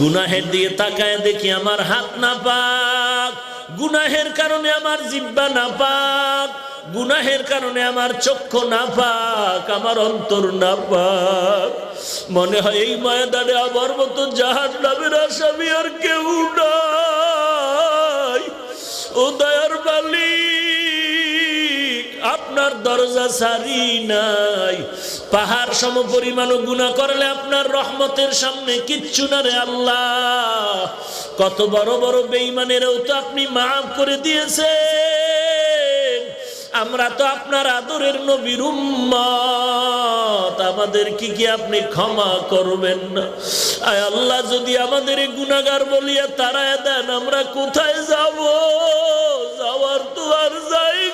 গুনাহের দিকে তাকায় দেখি আমার হাত নাপাক, গুনাহের কারণে আমার জিহ্বা নাপাক, গুনাহের কারণে আমার চক্ষু নাপাক, আমার অন্তর নাপাক। মনে হয় এই ময়দানে আমার মতো জাহান্নামের আসামি আর কেউ নাই। ও দয়ার মালিক, আপনার দরজা সারি নাই। পাহাড় সম পরিমাণ গুনাহ করলে আপনার রহমতের সামনে কিচ্ছু না রে আল্লাহ। কত বড় বড় বেঈমানেরও তো আপনি মাফ করে দিয়েছেন। আমরা তো আপনার আদরের নবীর উম্মত, আমাদের কি আপনি ক্ষমা করবেন না? আয় আল্লাহ, যদি আমাদের গুনাহগার বলিয়া তাড়ায় দেন, আমরা কোথায় যাব? যাওয়ার তো আর জায়গা